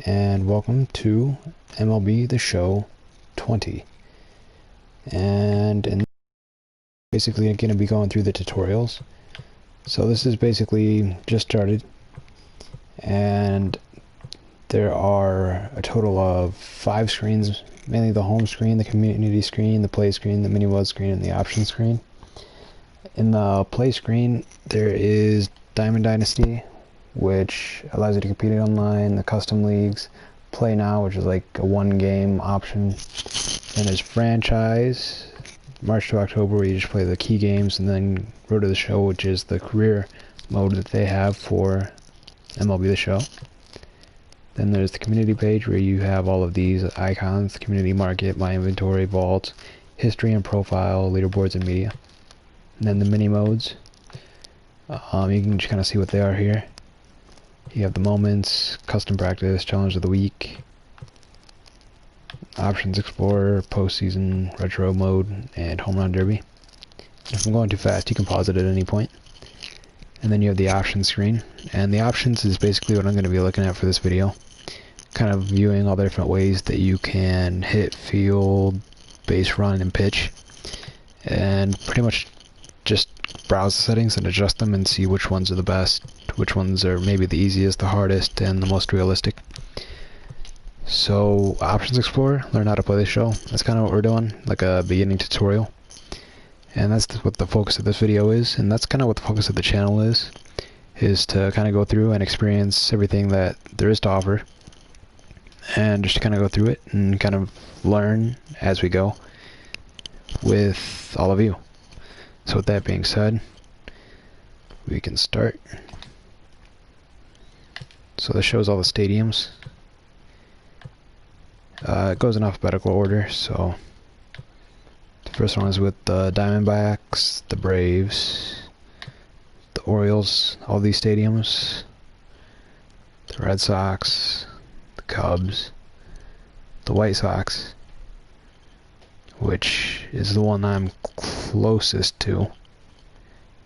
and welcome to MLB The Show 20. And basically I'm going to be going through the tutorials. So this is basically just started, and there are a total of 5 screens, mainly the home screen, the community screen, the play screen, the mini mode screen, and the option screen. In the play screen there is Diamond Dynasty, which allows you to compete online, the custom leagues, Play Now, which is like a 1-game option. Then there's Franchise, March to October, where you just play the key games, and then Road to the Show, which is the career mode that they have for MLB The Show. Then there's the community page, where you have all of these icons: community market, my inventory, vault, history and profile, leaderboards, and media. And then the mini modes, you can just kind of see what they are here. You have the moments, custom practice, challenge of the week, options explorer, postseason, retro mode, and home run derby. If I'm going too fast, you can pause it at any point. And then you have the options screen, and the options is basically what I'm going to be looking at for this video, kind of viewing all the different ways that you can hit, field, base run, and pitch, and pretty much just browse the settings and adjust them and see which ones are the best, which ones are maybe the easiest, the hardest, and the most realistic. So Options Explorer, learn how to play the show. That's kind of what we're doing, like a beginning tutorial. And that's what the focus of this video is, and that's kind of what the focus of the channel is to kind of go through and experience everything that there is to offer, and just to kind of go through it and kind of learn as we go with all of you. So with that being said, we can start. So this shows all the stadiums. It goes in alphabetical order, so the first one is with the Diamondbacks, the Braves, the Orioles, all these stadiums, the Red Sox, the Cubs, the White Sox, which is the one I'm closest to,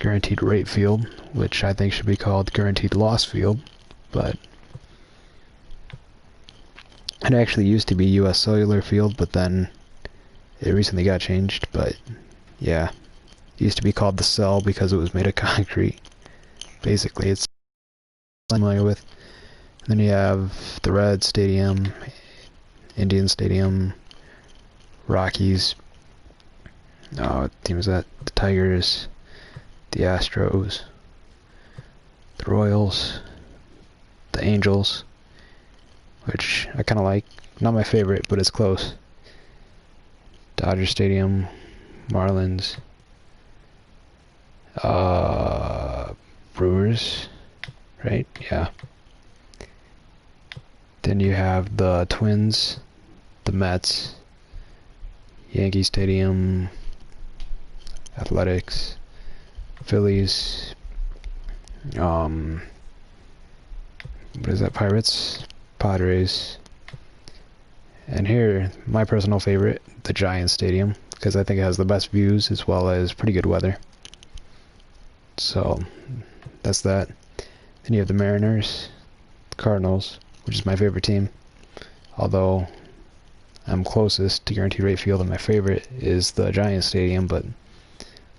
Guaranteed Rate Field, which I think should be called Guaranteed Loss Field, but it actually used to be US Cellular Field, but then it recently got changed. But yeah, it used to be called the Cell because it was made of concrete. Basically, it's I'm familiar with. And then you have the Red Stadium, Indian Stadium, Rockies. Oh, what team is that? The Tigers, the Astros, the Royals, the Angels, which I kind of like. Not my favorite, but it's close. Dodger Stadium, Marlins, Brewers, right? Yeah. Then you have the Twins, the Mets, Yankee Stadium, Athletics, Phillies, what is that, Pirates, Padres, and here, my personal favorite, the Giants Stadium, because I think it has the best views as well as pretty good weather. So, that's that. Then you have the Mariners, the Cardinals, which is my favorite team, although I'm closest to Guaranteed Rate Field, and my favorite is the Giants Stadium, but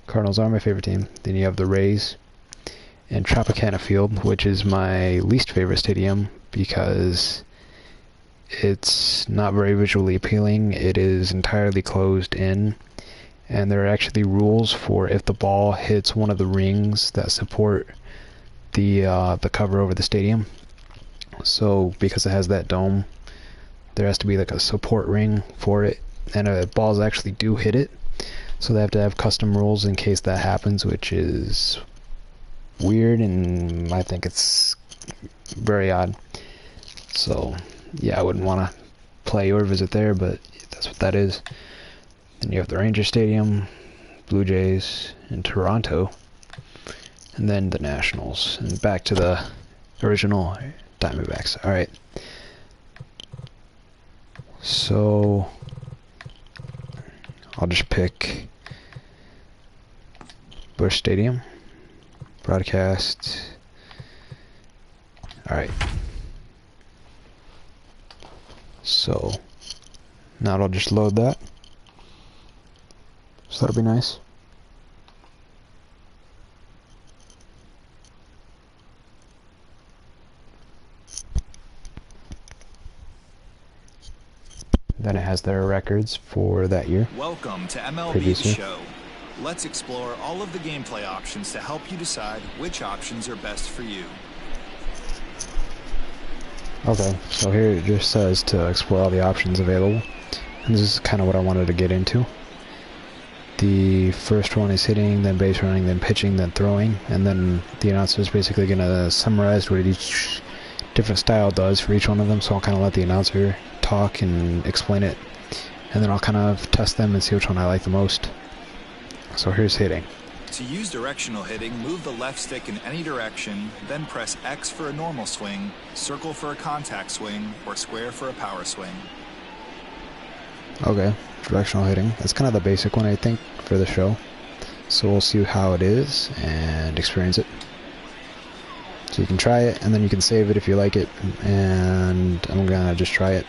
Cardinals are my favorite team. Then you have the Rays and Tropicana Field, which is my least favorite stadium because it's not very visually appealing. It is entirely closed in, and there are actually rules for if the ball hits one of the rings that support the cover over the stadium. So because it has that dome, there has to be like a support ring for it, and balls actually do hit it, so they have to have custom rules in case that happens, which is weird, and I think it's very odd. So yeah, I wouldn't want to play or visit there, but that's what that is. Then you have the Ranger Stadium, Blue Jays, and Toronto, and then the Nationals, and back to the original Diamondbacks. Alright, so I'll just pick Busch Stadium, broadcast. Alright. So now it'll just load that. So that'll be nice. Then it has their records for that year. Welcome to MLB The Show. Let's explore all of the gameplay options to help you decide which options are best for you. Okay, so here it just says to explore all the options available. And this is kind of what I wanted to get into. The first one is hitting, then base running, then pitching, then throwing. And then the announcer is basically going to summarize what each different style does for each one of them. So I'll kind of let the announcer talk and explain it, and then I'll kind of test them and see which one I like the most. So here's hitting. To use directional hitting, move the left stick in any direction, then press X for a normal swing, circle for a contact swing, or square for a power swing. Okay, directional hitting. That's kind of the basic one, I think, for the show. So we'll see how it is and experience it. So you can try it, and then you can save it if you like it, and I'm gonna just try it.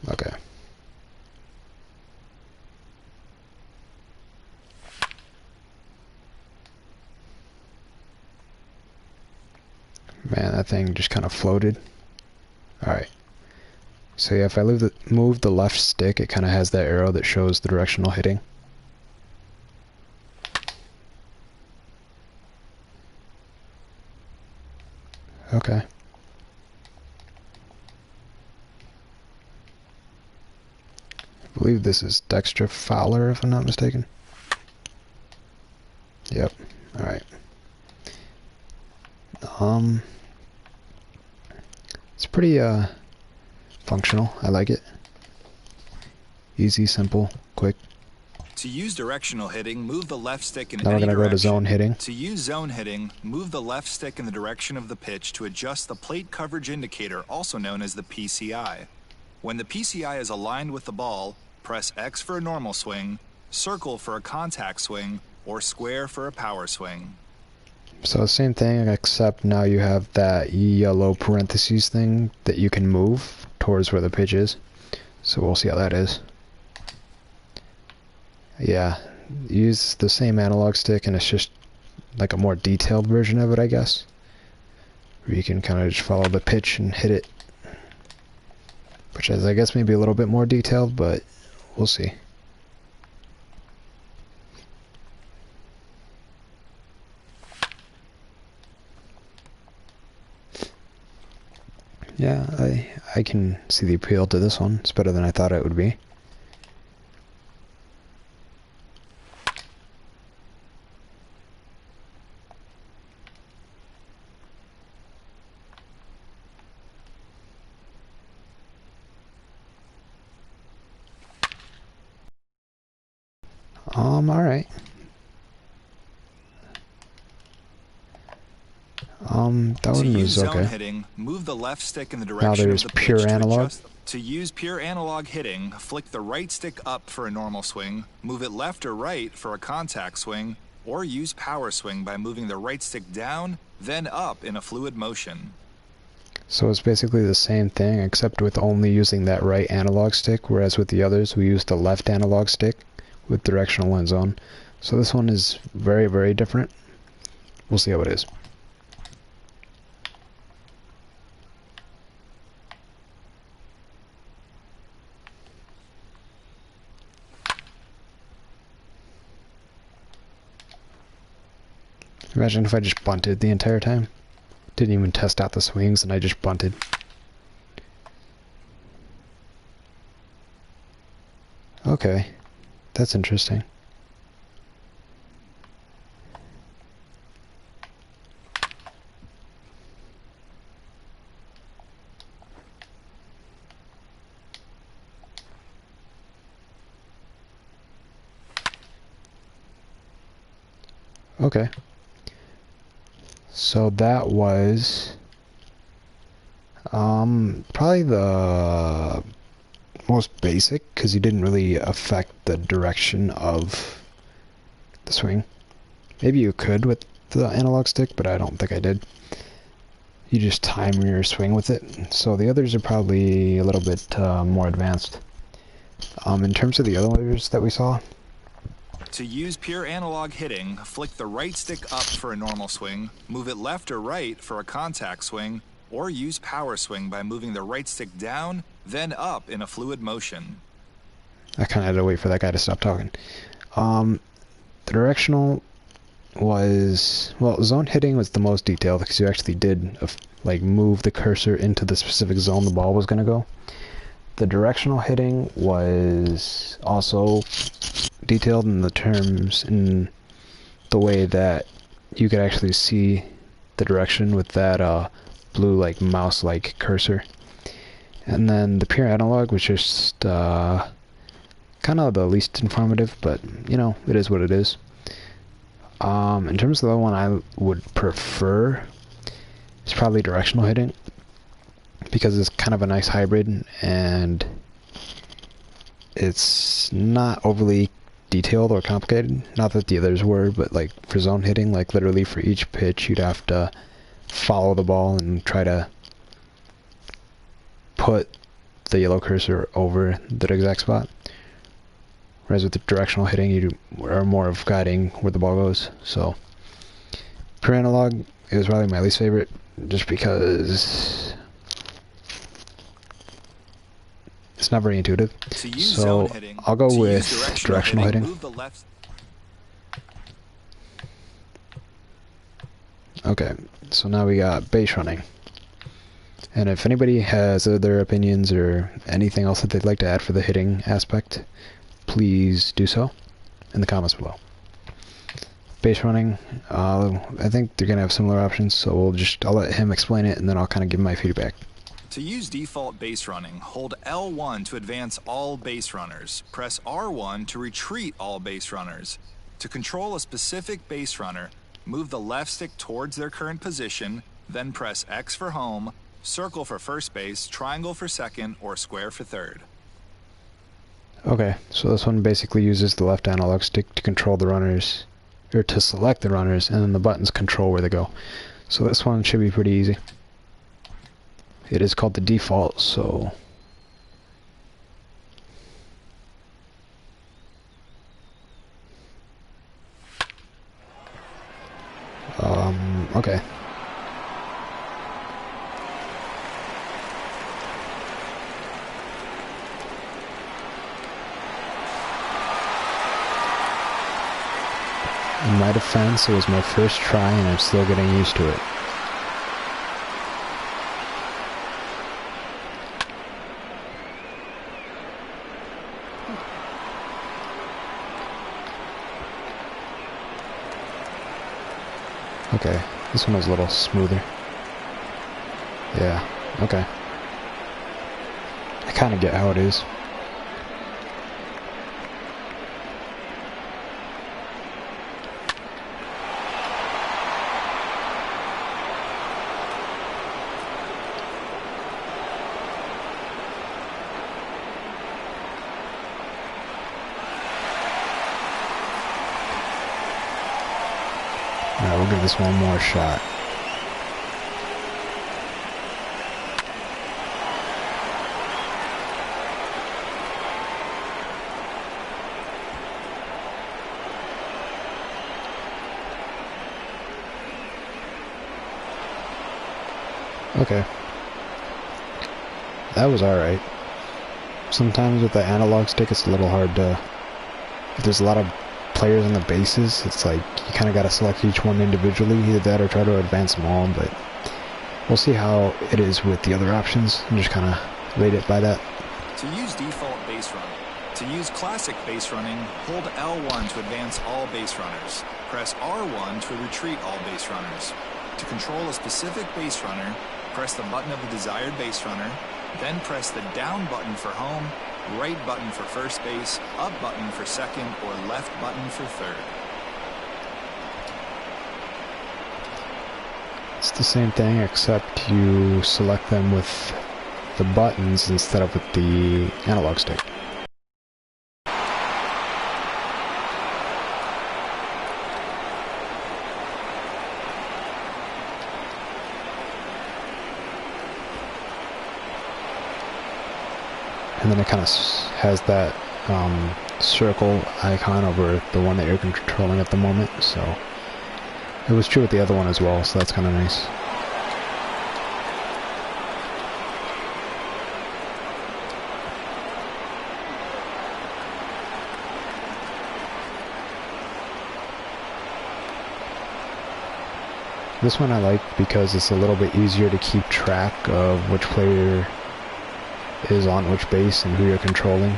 Okay. Man, that thing just kind of floated. Alright. So yeah, if I move the left stick, it kind of has that arrow that shows the directional hitting. Okay. I believe this is Dexter Fowler, if I'm not mistaken. Yep. Alright. It's pretty, functional. I like it. Easy, simple, quick. To use directional hitting, move the left stick in now any we're going to go to zone hitting. To use zone hitting, move the left stick in the direction of the pitch to adjust the plate coverage indicator, also known as the PCI. When the PCI is aligned with the ball, press X for a normal swing, circle for a contact swing, or square for a power swing. So same thing, except now you have that yellow parentheses thing that you can move towards where the pitch is. So we'll see how that is. Yeah, use the same analog stick, and it's just like a more detailed version of it, I guess. Where you can kind of just follow the pitch and hit it. Which is, I guess, maybe a little bit more detailed, but we'll see. Yeah, I can see the appeal to this one. It's better than I thought it would be. Alright. That one was okay. Hitting, move the left stick in the direction now there's of the pure pitch analog. To use pure analog hitting, flick the right stick up for a normal swing, move it left or right for a contact swing, or use power swing by moving the right stick down, then up in a fluid motion. So it's basically the same thing, except with only using that right analog stick, whereas with the others we use the left analog stick with directional and zone. So this one is very, very different. We'll see how it is. Imagine if I just bunted the entire time. Didn't even test out the swings and I just bunted. Okay, that's interesting. Okay. So that was probably the most basic, because you didn't really affect the direction of the swing. Maybe you could with the analog stick, but I don't think I did. you just time your swing with it. So the others are probably a little bit more advanced. In terms of the others that we saw, To use pure analog hitting, flick the right stick up for a normal swing, move it left or right for a contact swing, or use power swing by moving the right stick down, then up in a fluid motion. I kind of had to wait for that guy to stop talking. The directional was, well, zone hitting was the most detailed because you actually did like move the cursor into the specific zone the ball was going to go. The directional hitting was also detailed in the terms, in the way that you could actually see the direction with that blue like mouse like cursor. And then the pure analog was just kind of the least informative, but you know, it is what it is. In terms of the one I would prefer, it's probably directional hitting, because it's kind of a nice hybrid, and it's not overly detailed or complicated. Not that the others were, but like for zone hitting, like literally for each pitch you'd have to follow the ball and try to put the yellow cursor over the exact spot. Whereas with the directional hitting, you are more of guiding where the ball goes. So, per analog is probably my least favorite, just because it's not very intuitive. So, I'll go with directional hitting. Okay, so now we got base running. And if anybody has other opinions or anything else that they'd like to add for the hitting aspect, please do so in the comments below. Base running, I think they're gonna have similar options, so I'll let him explain it, and then I'll kind of give my feedback. To use default base running, hold L1 to advance all base runners. Press R1 to retreat all base runners. To control a specific base runner, move the left stick towards their current position, then press X for home, circle for first base, triangle for second, or square for third. Okay, so this one basically uses the left analog stick to control the runners, or to select the runners, and then the buttons control where they go. So this one should be pretty easy. It is called the default, so... okay. In my defense, it was my first try and I'm still getting used to it. Okay, this one was a little smoother. Yeah, okay. I kind of get how it is. Alright, we'll give this one more shot. Okay. That was alright. Sometimes with the analog stick it's a little hard to... If there's a lot of players on the bases, it's like you kind of got to select each one individually, either that or try to advance them all, but we'll see how it is with the other options and just kind of rate it by that. To use default base running. To use classic base running, hold L1 to advance all base runners. Press R1 to retreat all base runners. To control a specific base runner, press the button of the desired base runner, then press the down button for home, right button for first base, up button for second, or left button for third. It's the same thing, except you select them with the buttons instead of with the analog stick. and then it kind of has that circle icon over the one that you're controlling at the moment, so it was true with the other one as well, so that's kind of nice. This one I like because it's a little bit easier to keep track of which player is on which base and who you're controlling.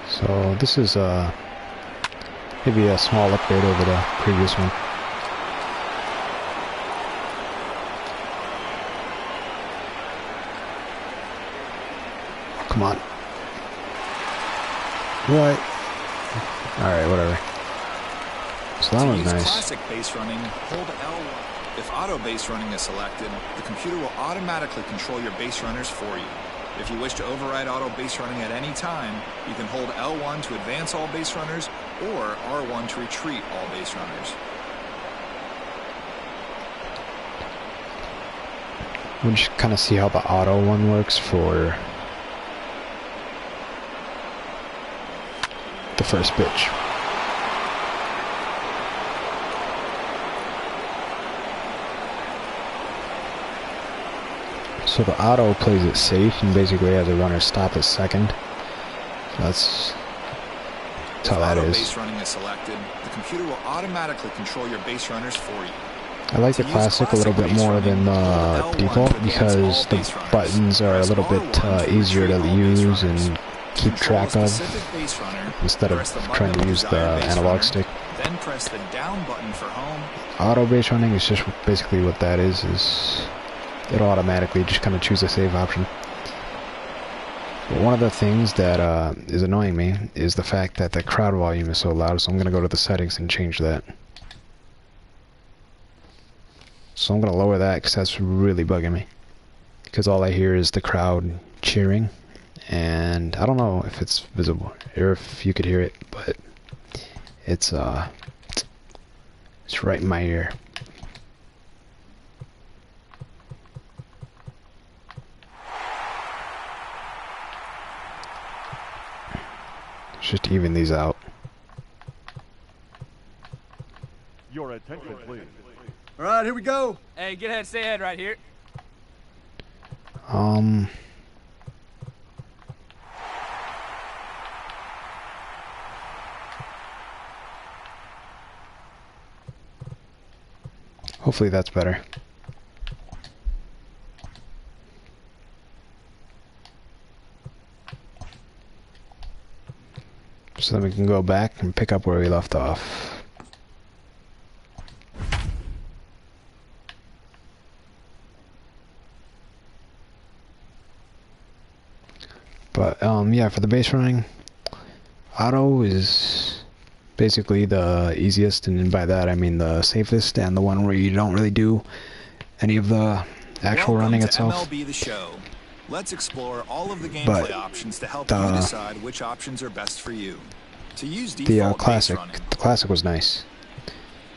So this is maybe a small upgrade over the previous one. Come on. What? Alright, whatever. So that one's nice. Classic base running, hold L1. If auto base running is selected, the computer will automatically control your base runners for you. If you wish to override auto base running at any time, you can hold L1 to advance all base runners or R1 to retreat all base runners. We'll just kind of see how the auto one works for the first pitch. So the auto plays it safe and basically has a runner stop at second. So that's how that is. If auto base running is selected, the computer will automatically control your base runners for you. I like the classic a little bit more than the default because the buttons are a little bit easier to use and keep track of instead of trying to use the analog stick. Then press the down button for home. Auto base running is just basically what that is it'll automatically just kind of choose a save option. But one of the things that is annoying me is the fact that the crowd volume is so loud, so I'm going to go to the settings and change that. So I'm going to lower that because that's really bugging me. Because all I hear is the crowd cheering, and I don't know if it's visible or if you could hear it, but it's right in my ear. Just even these out. Your attention, please. All right, here we go. Hey, get ahead, stay ahead right here. Hopefully that's better. So then we can go back and pick up where we left off. But yeah, for the base running, auto is basically the easiest, and by that I mean the safest and the one where you don't really do any of the actual running itself. MLB The Show. Let's explore all of the gameplay options to help you decide which options are best for you. To use default classic, base running. the classic was nice.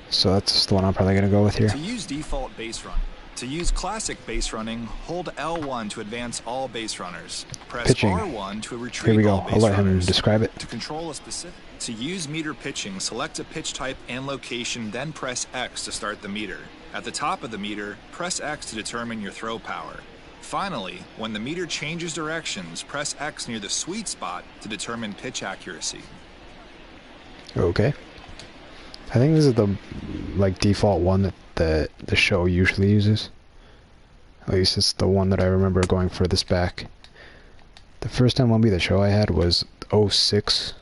So that's the one I'm probably gonna go with here. To use default base running. To use classic base running, hold L1 to advance all base runners. Press Pitching. R1 to retreat Here we go. all base I'll let him runners. describe it. To control a specific... To use meter pitching, select a pitch type and location, then press X to start the meter. At the top of the meter, press X to determine your throw power. Finally, when the meter changes directions, press X near the sweet spot to determine pitch accuracy. Okay. I think this is the default one that the show usually uses. At least it's the one that I remember going furthest back. The first MLB The Show I had was 06,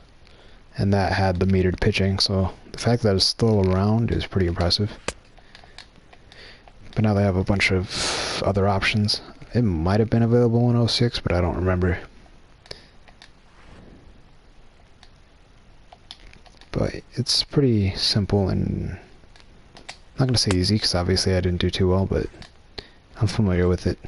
and that had the metered pitching, so the fact that it's still around is pretty impressive. But now they have a bunch of other options. It might have been available in 06, but I don't remember. But it's pretty simple and I'm not going to say easy because obviously I didn't do too well, but I'm familiar with it.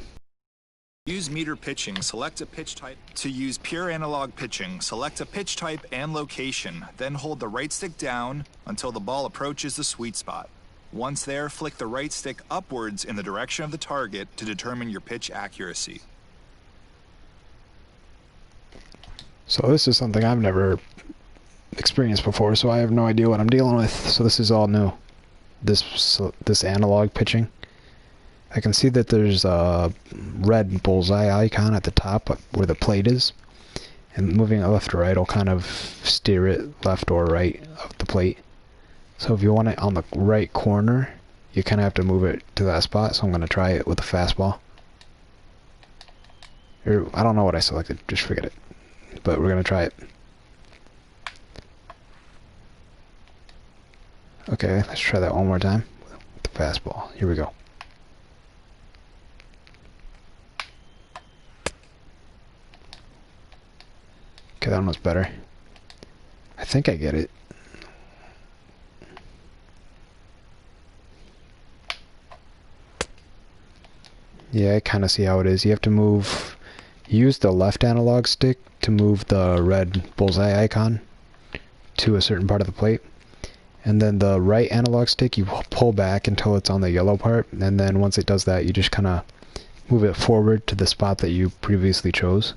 Use meter pitching, select a pitch type. To use pure analog pitching, select a pitch type and location, then hold the right stick down until the ball approaches the sweet spot. Once there, flick the right stick upwards in the direction of the target to determine your pitch accuracy. So this is something I've never experienced before, so I have no idea what I'm dealing with. So this is all new. This analog pitching. I can see that there's a red bullseye icon at the top where the plate is, and moving it left or right will kind of steer it left or right of the plate. So if you want it on the right corner, you kind of have to move it to that spot. So I'm going to try it with a fastball. I don't know what I selected, just forget it. But we're going to try it. Okay, let's try that one more time with the fastball. Here we go. Okay, that one was better. I think I get it. Yeah, I kind of see how it is. You have to use the left analog stick to move the red bullseye icon to a certain part of the plate. And then the right analog stick, you pull back until it's on the yellow part. And then once it does that, you just kind of move it forward to the spot that you previously chose.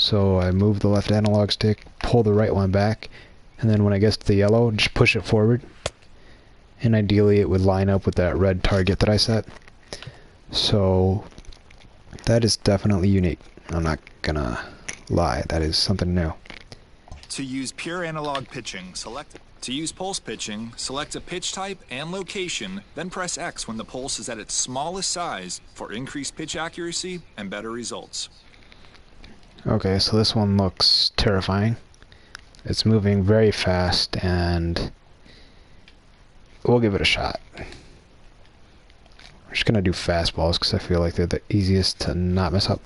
So I move the left analog stick, pull the right one back, and then when it gets to the yellow, just push it forward. And ideally it would line up with that red target that I set. So that is definitely unique. I'm not gonna lie, that is something new. To use pure analog pitching, to use pulse pitching, select a pitch type and location, then press X when the pulse is at its smallest size for increased pitch accuracy and better results. Okay, so this one looks terrifying. It's moving very fast, and we'll give it a shot. I'm just gonna do fastballs because I feel like they're the easiest to not mess up.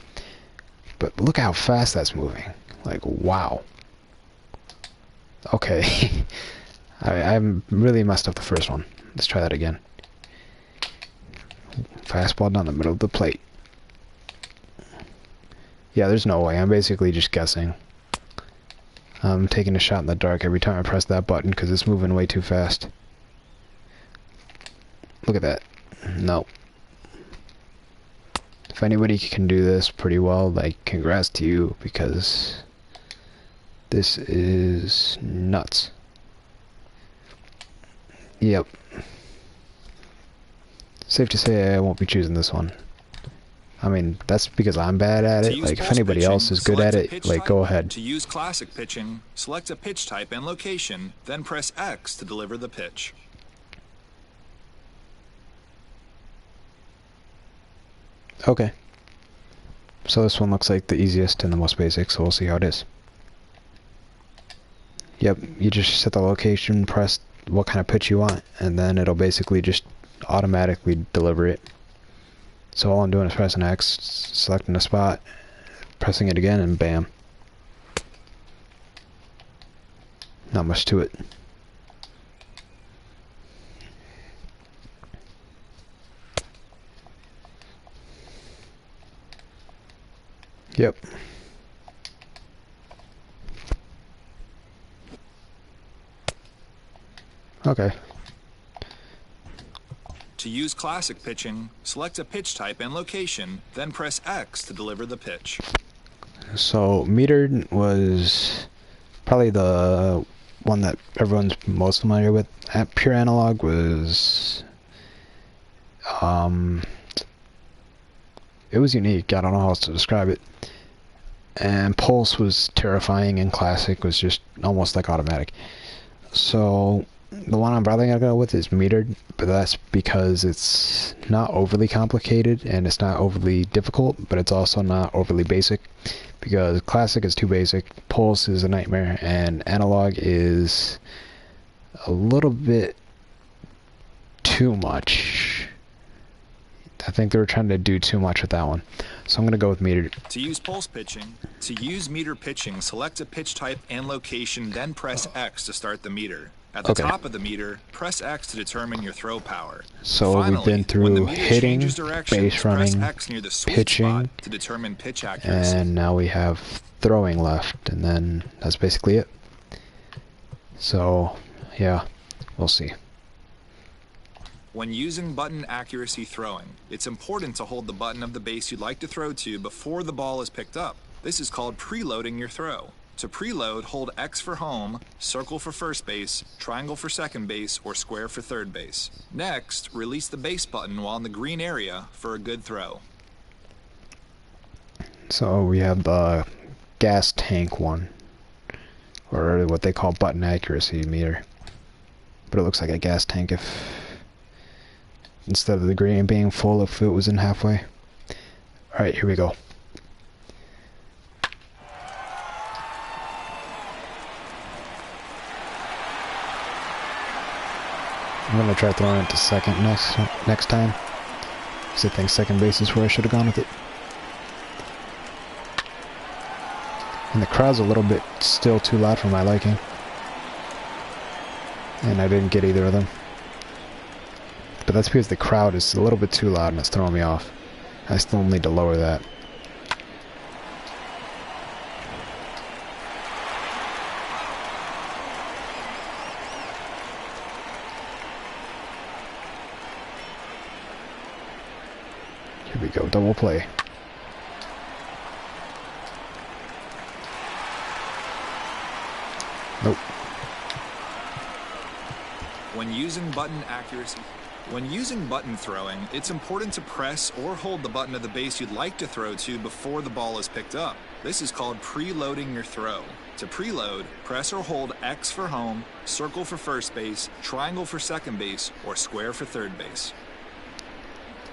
But look how fast that's moving. Like, wow. Okay. I really messed up the first one. Let's try that again. Fastball down the middle of the plate. Yeah, there's no way. I'm basically just guessing. I'm taking a shot in the dark every time I press that button because it's moving way too fast. Look at that. No. If anybody can do this pretty well, like, congrats to you, because this is nuts. Yep. Safe to say I won't be choosing this one. I mean, that's because I'm bad at it. Like, if anybody else is good at it, like, go ahead. To use classic pitching, select a pitch type and location, then press X to deliver the pitch. Okay. So this one looks like the easiest and the most basic, so we'll see how it is. Yep, you just set the location, press what kind of pitch you want, and then it'll basically just automatically deliver it. So all I'm doing is pressing X, selecting a spot, pressing it again, and bam. Not much to it. Yep. Okay. To use classic pitching, select a pitch type and location, then press X to deliver the pitch. So metered was probably the one that everyone's most familiar with. Pure analog was it was unique. I don't know how else to describe it. And pulse was terrifying, and classic was just almost like automatic. So the one I'm probably gonna go with is metered, but that's because it's not overly complicated and it's not overly difficult, but it's also not overly basic, because classic is too basic, pulse is a nightmare, and analog is a little bit too much. I think they were trying to do too much with that one. So I'm going to go with metered. To use pulse pitching, to use meter pitching, select a pitch type and location, then press X to start the meter. At the Okay. top of the meter, press X to determine your throw power. So we've Finally, been when the through meter hitting, changes directions, base press running, X near the sweet pitching, spot to determine pitch accuracy. and now we have throwing left, and then that's basically it. So, yeah, we'll see. When using button accuracy throwing, it's important to hold the button of the base you'd like to throw to before the ball is picked up. This is called preloading your throw. To preload, hold X for home, circle for first base, triangle for second base, or square for third base. Next, release the base button while in the green area for a good throw. So we have the gas tank one, or what they call button accuracy meter. But it looks like a gas tank if, instead of the green being full, if it was in halfway. Alright, here we go. I'm gonna try throwing it to second next time, because I think second base is where I should have gone with it. And the crowd's a little bit still too loud for my liking, and I didn't get either of them. But that's because the crowd is a little bit too loud and it's throwing me off. I still need to lower that. Here we go, double play. Nope. When using button throwing, it's important to press or hold the button of the base you'd like to throw to before the ball is picked up. This is called preloading your throw. To preload, press or hold X for home, circle for first base, triangle for second base, or square for third base.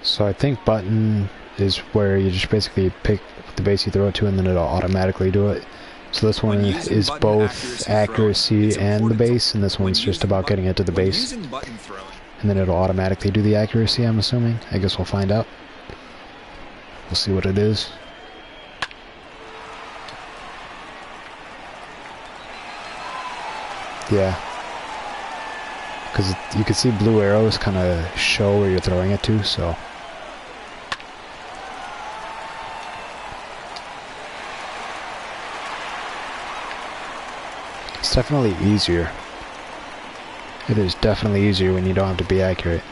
So I think button is where you just basically pick the base you throw it to and then it'll automatically do it. So this one is both accuracy and the base, and this one's just about getting it to the base. And then it'll automatically do the accuracy, I'm assuming. I guess we'll find out. We'll see what it is. Yeah. Because you can see blue arrows kind of show where you're throwing it to, so... It's definitely easier. It is definitely easier when you don't have to be accurate.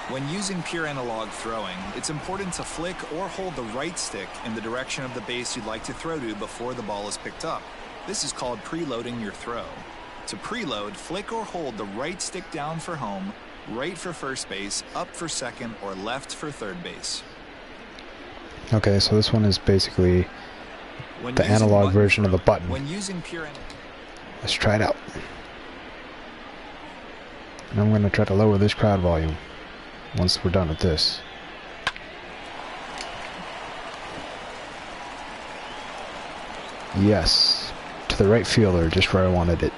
When using pure analog throwing, it's important to flick or hold the right stick in the direction of the base you'd like to throw to before the ball is picked up. This is called preloading your throw. To preload, flick or hold the right stick down for home, right for first base, up for second, or left for third base. Okay, so this one is basically the analog version of the button. When using pure analog, let's try it out. And I'm going to try to lower this crowd volume once we're done with this. Yes, to the right fielder, just where I wanted it.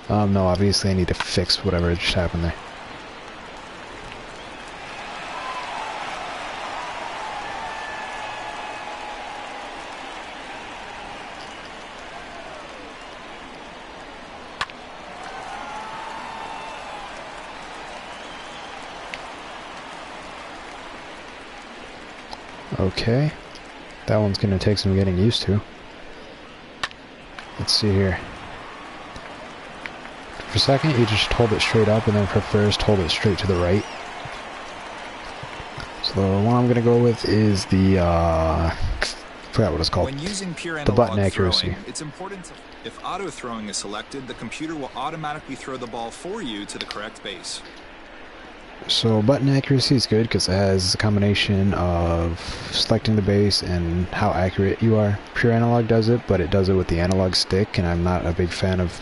No, obviously I need to fix whatever just happened there. Okay, that one's gonna take some getting used to. Let's see here. For second, you just hold it straight up, and then for first, hold it straight to the right. So the one I'm gonna go with is the forgot what it's called. When using pure the button analog accuracy. throwing, it's important to, if auto throwing is selected, the computer will automatically throw the ball for you to the correct base. So button accuracy is good because it has a combination of selecting the base and how accurate you are. Pure analog does it, but it does it with the analog stick, and I'm not a big fan of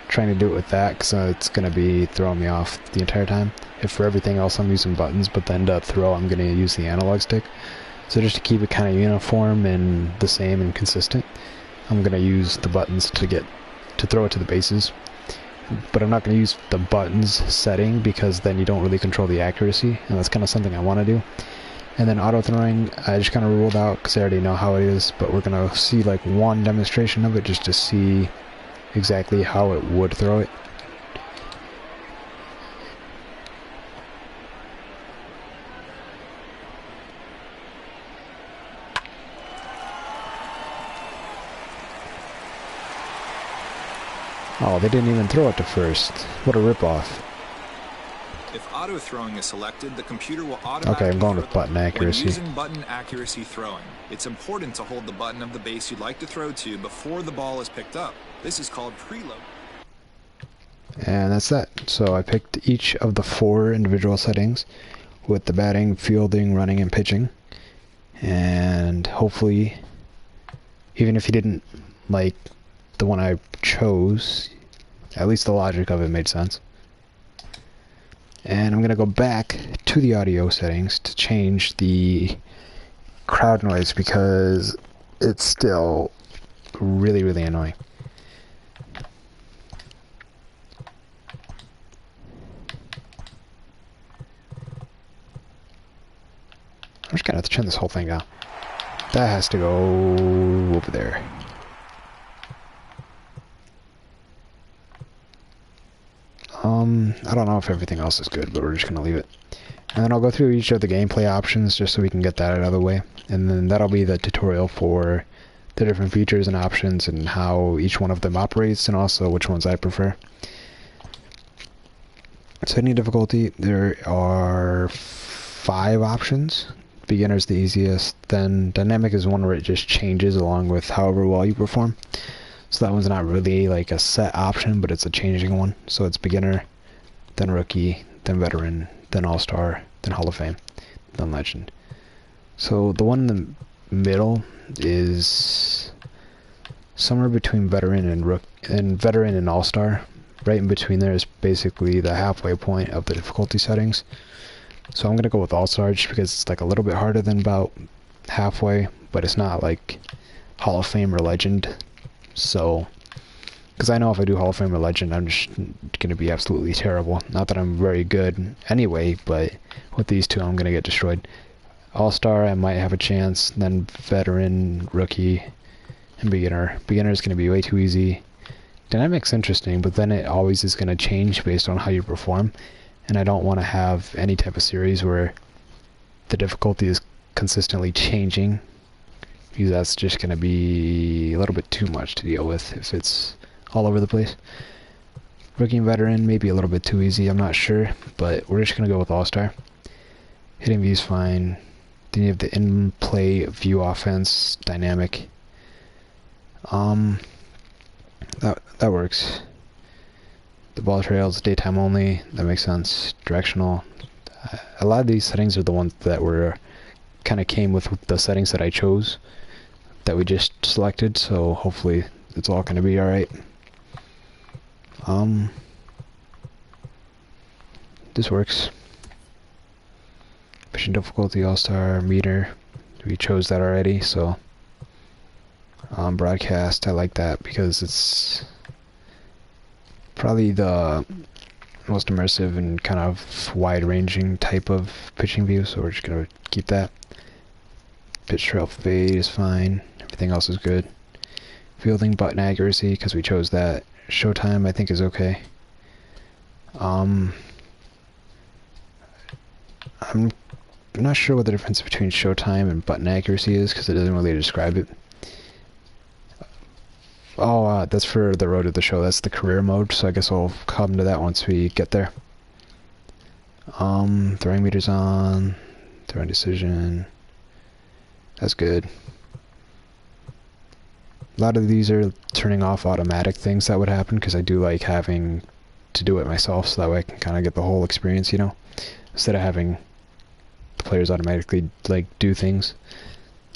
trying to do it with that because it's going to be throwing me off the entire time. If for everything else I'm using buttons, but then to throw I'm going to use the analog stick. So just to keep it kind of uniform and the same and consistent, I'm going to use the buttons to throw it to the bases. But I'm not going to use the buttons setting because then you don't really control the accuracy, and that's kind of something I want to do. And then auto throwing, I just kind of ruled out because I already know how it is, but we're going to see like one demonstration of it just to see exactly how it would throw it. Oh, they didn't even throw it to first. What a ripoff. If auto throwing is selected, the computer will automatically. Okay, I'm going with button accuracy. When using button accuracy throwing, it's important to hold the button of the base you'd like to throw to before the ball is picked up. This is called preload. And that's that. So I picked each of the 4 individual settings with the batting, fielding, running, and pitching. And hopefully, even if you didn't like the one I chose, at least the logic of it made sense. And I'm going to go back to the audio settings to change the crowd noise because it's still really, really annoying. I'm just going to have to turn this whole thing down. That has to go over there. I don't know if everything else is good, but we're just going to leave it. And then I'll go through each of the gameplay options just so we can get that out of the way. And then that'll be the tutorial for the different features and options and how each one of them operates and also which ones I prefer. Setting difficulty, there are 5 options. Beginner's the easiest, then dynamic is one where it just changes along with however well you perform. So that one's not really like a set option, but it's a changing one. So it's beginner, then rookie, then veteran, then all-star, then Hall of Fame, then legend. So the one in the middle is somewhere between veteran and all-star. Right in between there is basically the halfway point of the difficulty settings. So I'm gonna go with all-star just because it's like a little bit harder than about halfway, but it's not like Hall of Fame or legend. So, because I know if I do Hall of Fame or Legend, I'm just going to be absolutely terrible. Not that I'm very good anyway, but with these two, I'm going to get destroyed. All-Star, I might have a chance. Then Veteran, Rookie, and Beginner. Beginner is going to be way too easy. Dynamic's interesting, but then it always is going to change based on how you perform. And I don't want to have any type of series where the difficulty is consistently changing, because that's just going to be a little bit too much to deal with if it's all over the place. Rookie and veteran may be a little bit too easy, I'm not sure, but we're just going to go with all-star. Hitting view's fine. Then you have the in-play view offense, dynamic. That works. The ball trails, daytime only, that makes sense. Directional. A lot of these settings are the ones that were kind of came with the settings that I chose, that we just selected, so hopefully it's all going to be alright. This works. Pitching difficulty, all-star, meter, we chose that already, so broadcast, I like that because it's probably the most immersive and kind of wide-ranging type of pitching view, so we're just going to keep that. Pitch trail fade is fine. Everything else is good. Fielding button accuracy, because we chose that. Showtime, I think, is okay. I'm not sure what the difference between showtime and button accuracy is, because it doesn't really describe it. Oh, that's for the road to the show. That's the career mode, so I guess we'll come to that once we get there. Throwing meters on. Throwing decision. That's good. A lot of these are turning off automatic things that would happen, because I do like having to do it myself, so that way I can kind of get the whole experience, you know, instead of having the players automatically like do things.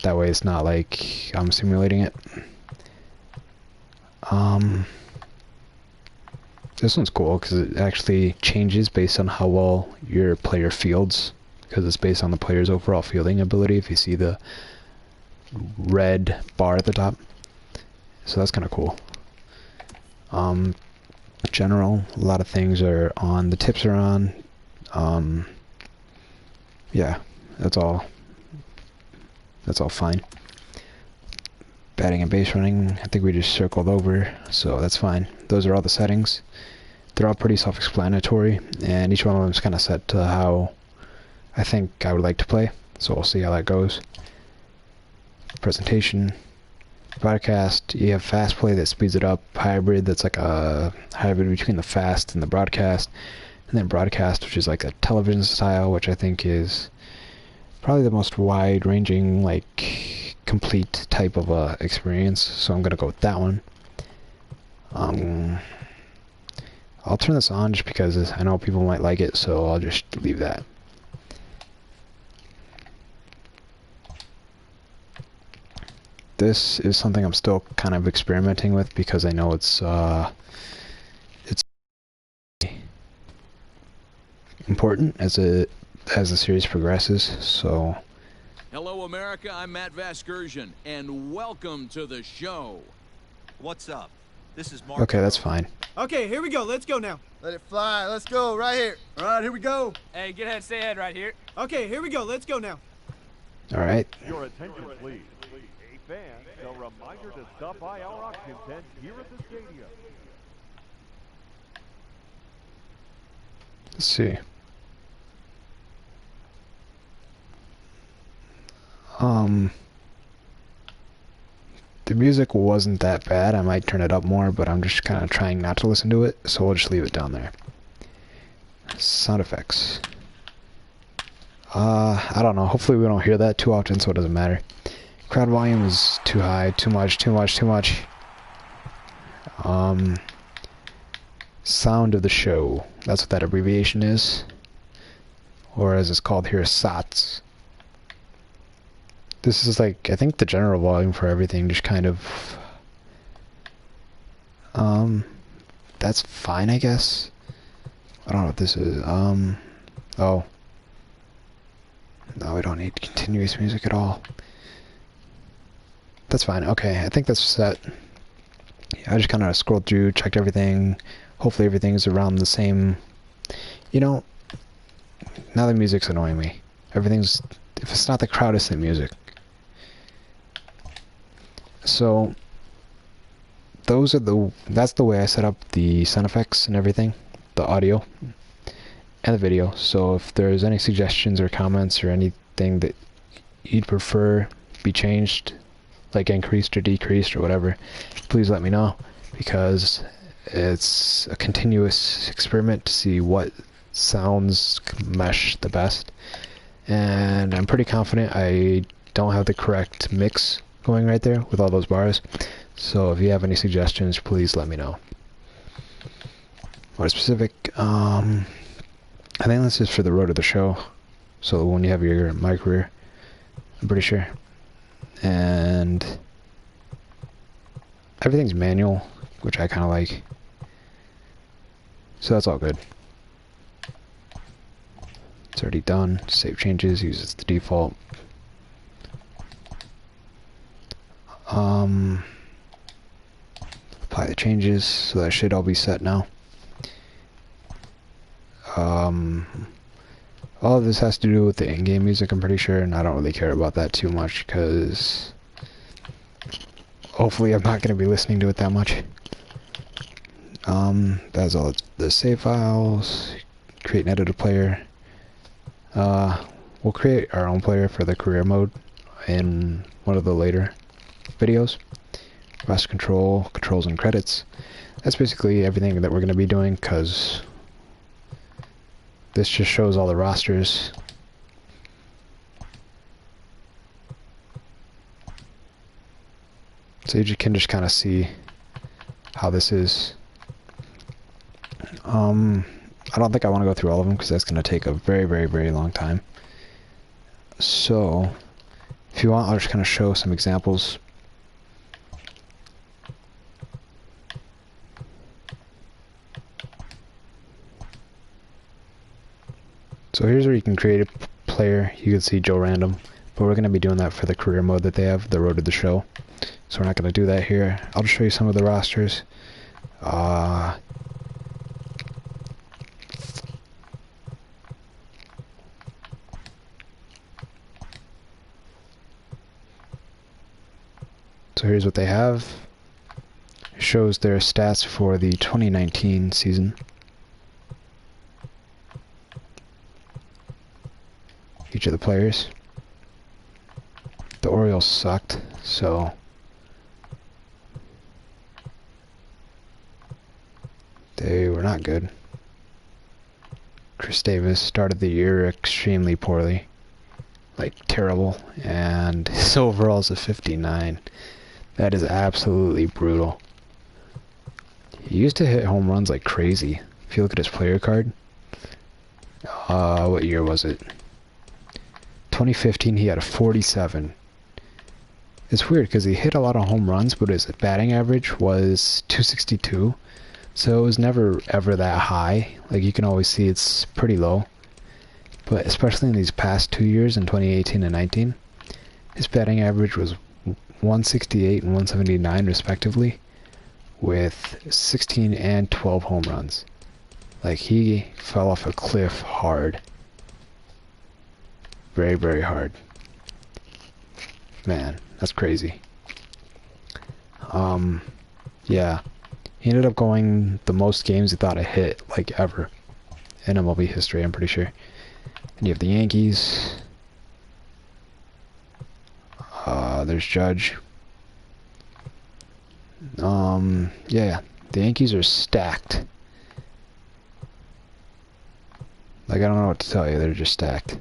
That way it's not like I'm simulating it. This one's cool because it actually changes based on how well your player fields, because it's based on the player's overall fielding ability. If you see the red bar at the top, so that's kind of cool. General, a lot of things are on. The tips are on. Yeah, that's all fine. Batting and base running, I think we just circled over, so that's fine. Those are all the settings. They're all pretty self-explanatory, and each one of them is kind of set to how I think I would like to play, so we'll see how that goes. Presentation, broadcast, you have fast play that speeds it up, hybrid, that's like a hybrid between the fast and the broadcast, and then broadcast, which is like a television style, which I think is probably the most wide-ranging, like, complete type of experience, so I'm gonna go with that one. I'll turn this on just because I know people might like it, so I'll just leave that. This is something I'm still kind of experimenting with because I know it's important as the series progresses, so... Hello, America. I'm Matt Vasgersian, and welcome to the show. What's up? This is Mark. Okay, that's fine. Okay, here we go. Let's go now. Let it fly. Let's go right here. All right, here we go. Hey, get ahead, stay ahead right here. Okay, here we go. Let's go now. Alright. Your attention, please. Fans, a reminder to stop by our auction tent here at the stadium. Let's see. The music wasn't that bad. I might turn it up more, but I'm just kind of trying not to listen to it, so we'll just leave it down there. Sound effects. I don't know. Hopefully we don't hear that too often, so it doesn't matter. Crowd volume is too high. Too much. Sound of the show. That's what that abbreviation is. Or as it's called here, SOTS. This is like, I think the general volume for everything, just kind of... that's fine, I guess. I don't know what this is. Oh. No, we don't need continuous music at all. That's fine. Okay, I think that's set. Yeah, I just kind of scrolled through, checked everything. Hopefully everything's around the same... You know, now the music's annoying me. Everything's... If it's not the crowd, it's the music. So, those are that's the way I set up the sound effects and everything. The audio and the video. So if there's any suggestions or comments or anything that you'd prefer be changed, like increased or decreased or whatever, please let me know, because it's a continuous experiment to see what sounds mesh the best, and I'm pretty confident I don't have the correct mix going right there with all those bars, so if you have any suggestions, please let me know. More specific, I think this is for the road of the show, so when you have your mic rear, I'm pretty sure. And everything's manual, which I kind of like. So that's all good. It's already done. Save changes, uses the default. Apply the changes, so that should all be set now. All of this has to do with the in-game music, I'm pretty sure, and I don't really care about that too much, because hopefully I'm not going to be listening to it that much. That's all the save files, create and edit a player. We'll create our own player for the career mode in one of the later videos. Roster control, controls and credits. That's basically everything that we're going to be doing, because this just shows all the rosters. So you can just kind of see how this is. I don't think I want to go through all of them because that's going to take a very, very, very long time. So, if you want, I'll just kind of show some examples. So here's where you can create a player. You can see Joe Random, but we're going to be doing that for the career mode that they have, the Road to the Show. So we're not going to do that here. I'll just show you some of the rosters. So here's what they have. It shows their stats for the 2019 season. Each of the players. The Orioles sucked, so they were not good. Chris Davis started the year extremely poorly, like terrible, and his overall's a 59. That is absolutely brutal. He used to hit home runs like crazy. If you look at his player card, what year was it? 2015, he had a 47. It's weird because he hit a lot of home runs, but his batting average was 262. So it was never ever that high. Like, you can always see it's pretty low. But especially in these past 2 years, in 2018 and 19, his batting average was 168 and 179 respectively, with 16 and 12 home runs. Like, he fell off a cliff hard. Very, very hard. Man, that's crazy. Yeah. He ended up going the most games he thought a hit, like, ever. In MLB history, I'm pretty sure. And you have the Yankees. There's Judge. Yeah. The Yankees are stacked. Like, I don't know what to tell you, they're just stacked.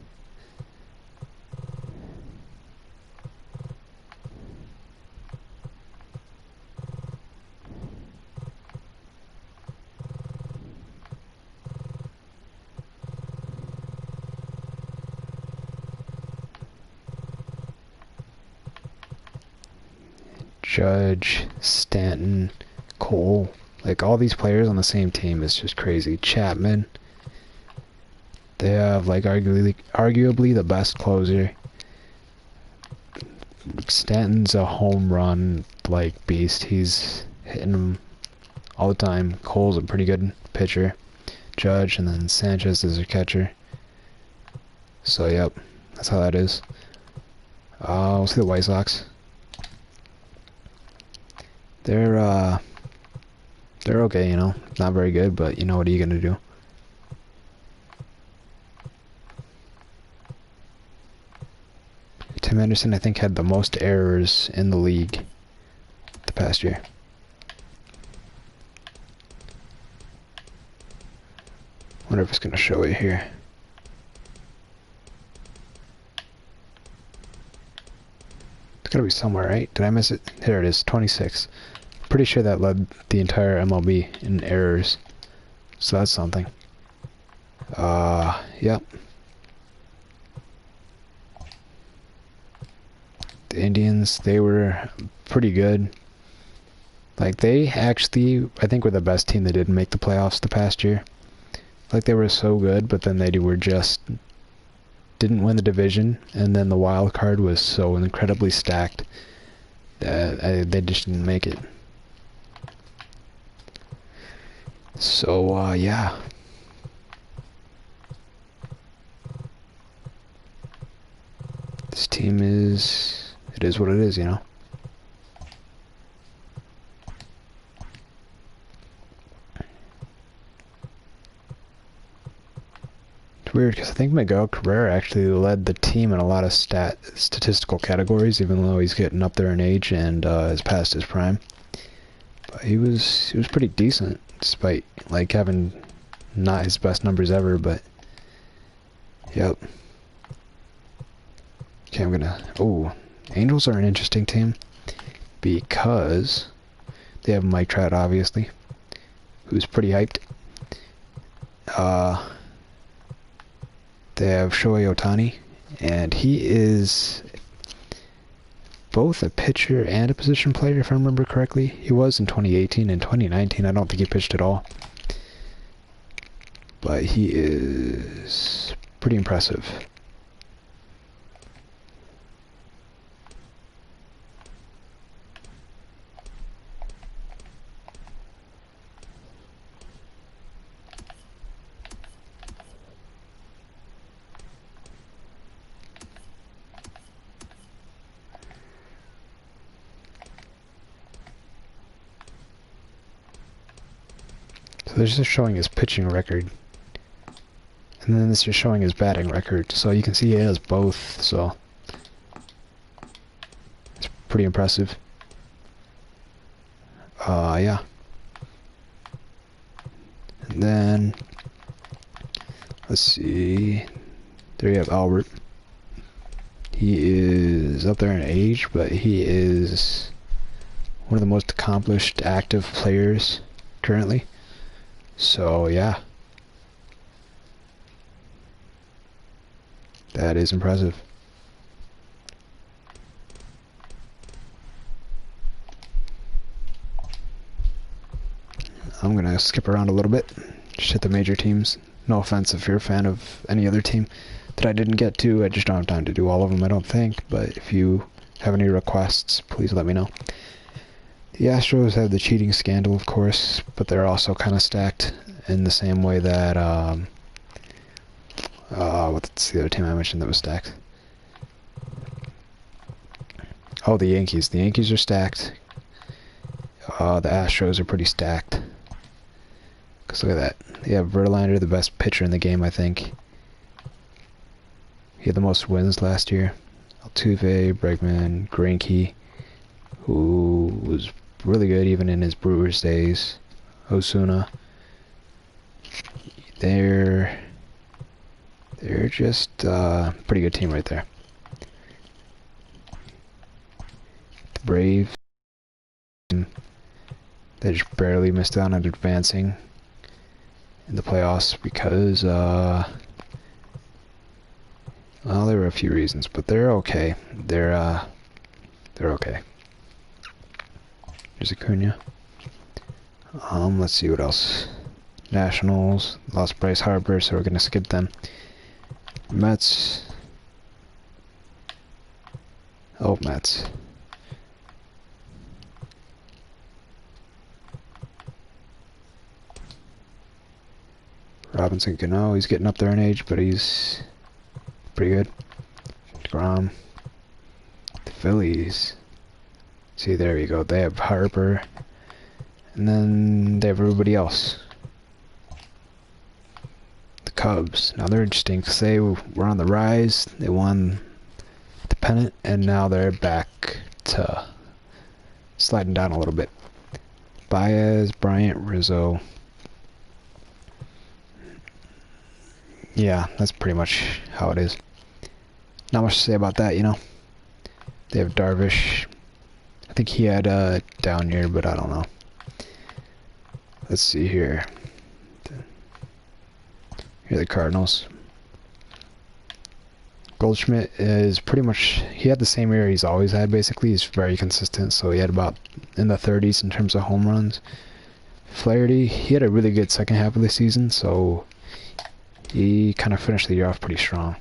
Judge, Stanton, Cole, like all these players on the same team is just crazy. Chapman, they have like arguably the best closer. Stanton's a home run like beast. He's hitting them all the time. Cole's a pretty good pitcher. Judge, and then Sanchez is a catcher. So yep, that's how that is. We'll see the White Sox. They're okay, you know. Not very good, but you know, what are you gonna do? Tim Anderson, I think, had the most errors in the league the past year. Wonder if it's gonna show it here. It's gotta be somewhere, right? Did I miss it? There it is, 26. Pretty sure that led the entire MLB in errors. So that's something. Yep. The Indians, they were pretty good. Like, they actually, I think, were the best team that didn't make the playoffs the past year. Like, they were so good, but then they were just didn't win the division, and then the wild card was so incredibly stacked that they just didn't make it. So, yeah. This team is, it is what it is, you know? It's weird, because I think Miguel Cabrera actually led the team in a lot of statistical categories, even though he's getting up there in age and is past his prime. But he was pretty decent, despite like having not his best numbers ever. But yep. Okay, I'm gonna. Oh, Angels are an interesting team because they have Mike Trout, obviously, who's pretty hyped. They have Shohei Ohtani, and he is both a pitcher and a position player, if I remember correctly. He was in 2018 and 2019. I don't think he pitched at all. But he is pretty impressive. So this is showing his pitching record. And then this is showing his batting record. So you can see he has both, so it's pretty impressive. Yeah. And then let's see. There you have Albert. He is up there in age, but he is one of the most accomplished active players currently. So yeah, that is impressive. I'm gonna skip around a little bit, just hit the major teams. No offense if you're a fan of any other team that I didn't get to. I just don't have time to do all of them, I don't think, but if you have any requests, please let me know. The Astros have the cheating scandal, of course, but they're also kind of stacked in the same way that, what's the other team I mentioned that was stacked? Oh, the Yankees. The Yankees are stacked. The Astros are pretty stacked. Because look at that. They have Verlander, the best pitcher in the game, I think. He had the most wins last year. Altuve, Bregman, Greinke, who was really good even in his Brewers days. Osuna. They're just a pretty good team right there. The Braves, they just barely missed out on advancing in the playoffs because well, there were a few reasons, but they're okay. They're okay. There's Acuna. Let's see what else. Nationals lost Bryce Harper, so we're gonna skip them. Mets. Oh, Mets. Robinson Cano, he's getting up there in age, but he's pretty good. DeGrom. The Phillies. See, there you go. They have Harper. And then they have everybody else. The Cubs. Now they're interesting because they were on the rise. They won the pennant, and now they're back to sliding down a little bit. Baez, Bryant, Rizzo. Yeah, that's pretty much how it is. Not much to say about that, you know. They have Darvish. I think he had a down year, but I don't know. Let's see here. Here are the Cardinals. Goldschmidt is pretty much, he had the same year he's always had, basically. He's very consistent, so he had about in the 30s in terms of home runs. Flaherty, he had a really good second half of the season, so he kind of finished the year off pretty strong.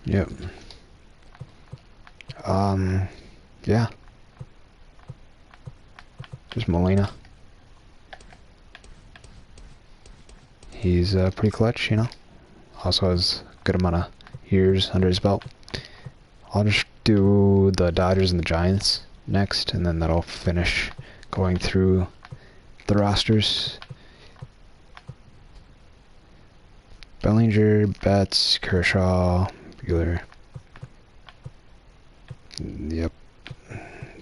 Yep. Yeah. There's Molina. He's pretty clutch, you know. Also has a good amount of years under his belt. I'll just do the Dodgers and the Giants next, and then that'll finish going through the rosters. Bellinger, Betts, Kershaw, Bueller. Yep.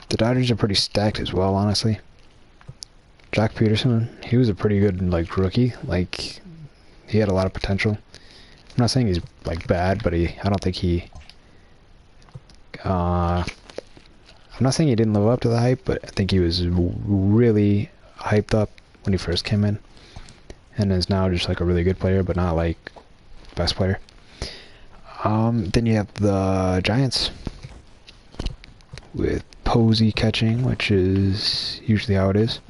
The Dodgers are pretty stacked as well, honestly. Jock Peterson, he was a pretty good, like, rookie. Like, he had a lot of potential. I'm not saying he's, like, bad, but I don't think he, I'm not saying he didn't live up to the hype, but I think he was really hyped up when he first came in. And is now just, like, a really good player, but not, like, best player. Then you have the Giants with Posey catching, which is usually how it is.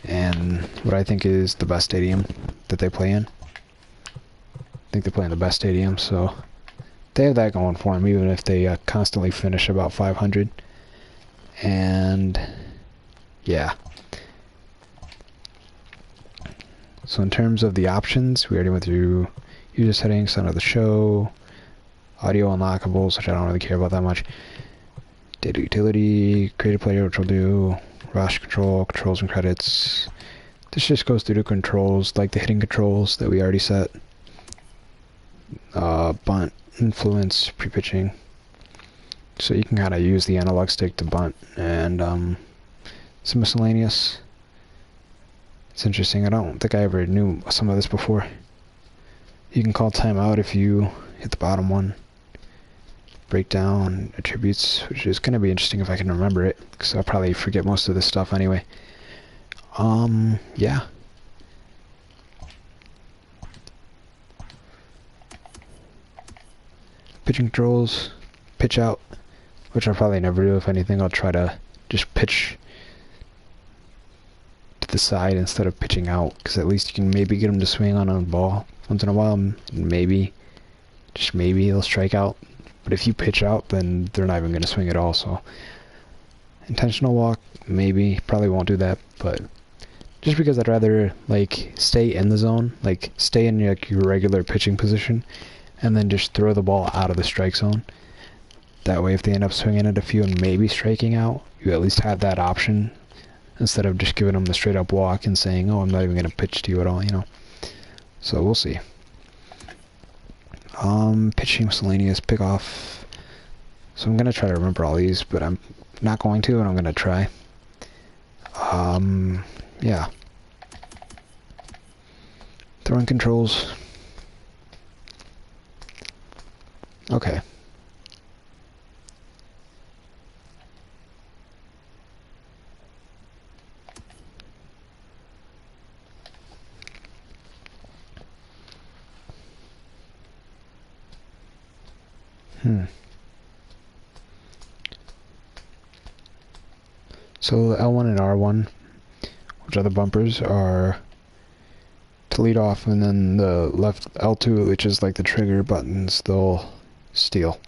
and what I think is the best stadium that they play in. I think they play in the best stadium, so they have that going for them, even if they constantly finish about 500. And yeah. So in terms of the options, we already went through user settings, center of the show, audio unlockables, which I don't really care about that much. Data utility, create a player, which we'll do. Roster control, controls and credits. This just goes through the controls, like the hitting controls that we already set. Bunt, influence, pre-pitching. So you can kind of use the analog stick to bunt, and some miscellaneous. It's interesting. I don't think I ever knew some of this before. You can call timeout if you hit the bottom one. Breakdown, attributes, which is going to be interesting if I can remember it, because I'll probably forget most of this stuff anyway. Yeah. Pitching controls, pitch out, which I'll probably never do. If anything, I'll try to just pitch to the side instead of pitching out, because at least you can maybe get them to swing on a ball once in a while, and maybe, just maybe, they'll strike out. But if you pitch out, then they're not even going to swing at all. So intentional walk, maybe, probably won't do that, but just because I'd rather like stay in the zone, like stay in like your regular pitching position, and then just throw the ball out of the strike zone. That way, if they end up swinging at a few and maybe striking out, you at least have that option instead of just giving them the straight up walk and saying, "Oh, I'm not even going to pitch to you at all," you know. So we'll see. Pitching, miscellaneous, pick off. So I'm gonna try to remember all these, but I'm not going to, and I'm gonna try. Yeah. Throwing controls. Okay. So L1 and R1, which are the bumpers, are to lead off, and then the left L2, which is like the trigger buttons, they'll steal.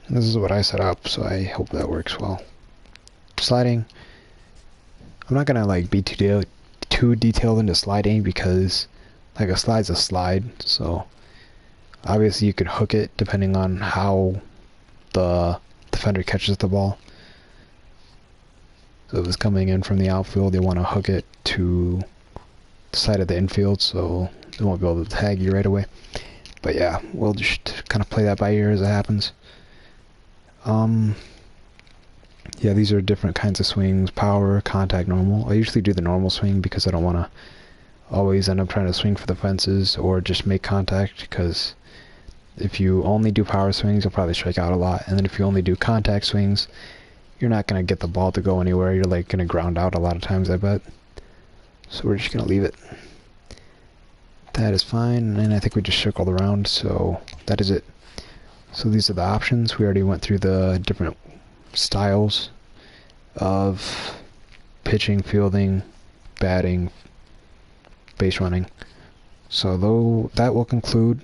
And this is what I set up, so I hope that works well. Sliding. I'm not gonna like be too detailed into sliding, because like a slide's a slide, so obviously you could hook it depending on how the defender catches the ball. So if it's coming in from the outfield, they want to hook it to the side of the infield, so they won't be able to tag you right away. But yeah, we'll just kind of play that by ear as it happens. Yeah, these are different kinds of swings: power, contact, normal. I usually do the normal swing because I don't want to always end up trying to swing for the fences or just make contact, because if you only do power swings, you'll probably strike out a lot, and then if you only do contact swings, you're not going to get the ball to go anywhere. You're like going to ground out a lot of times, I bet. So we're just going to leave it. That is fine, and I think we just circled around, so that is it. So these are the options. We already went through the different styles of pitching, fielding, batting, base running. So though that will conclude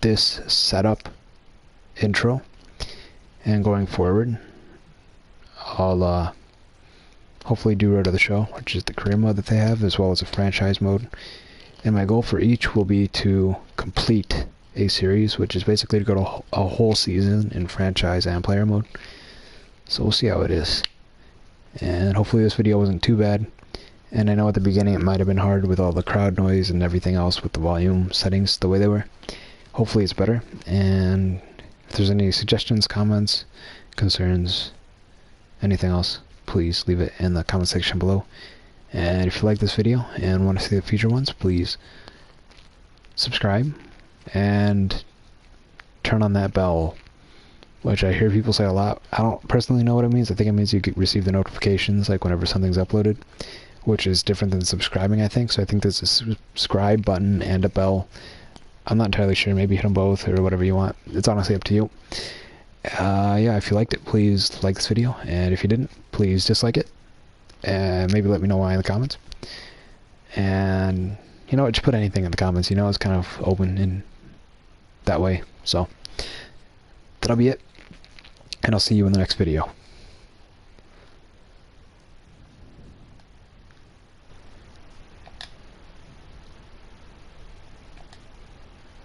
this setup intro, and going forward I'll hopefully do Road to the Show, which is the career mode that they have, as well as a franchise mode, and my goal for each will be to complete a series, which is basically to go to a whole season in franchise and player mode. So we'll see how it is, and hopefully this video wasn't too bad. And I know at the beginning it might have been hard with all the crowd noise and everything else with the volume settings the way they were. Hopefully it's better, and if there's any suggestions, comments, concerns, anything else, please leave it in the comment section below. And if you like this video and want to see the future ones, please subscribe and turn on that bell, which I hear people say a lot. I don't personally know what it means. I think it means you could receive the notifications like whenever something's uploaded, which is different than subscribing, I think. So I think there's a subscribe button and a bell. I'm not entirely sure. Maybe hit them both or whatever you want. It's honestly up to you. Yeah, if you liked it, please like this video, and if you didn't, please dislike it, and maybe let me know why in the comments. And you know what, just put anything in the comments. You know, it's kind of open in that way. So that'll be it, and I'll see you in the next video.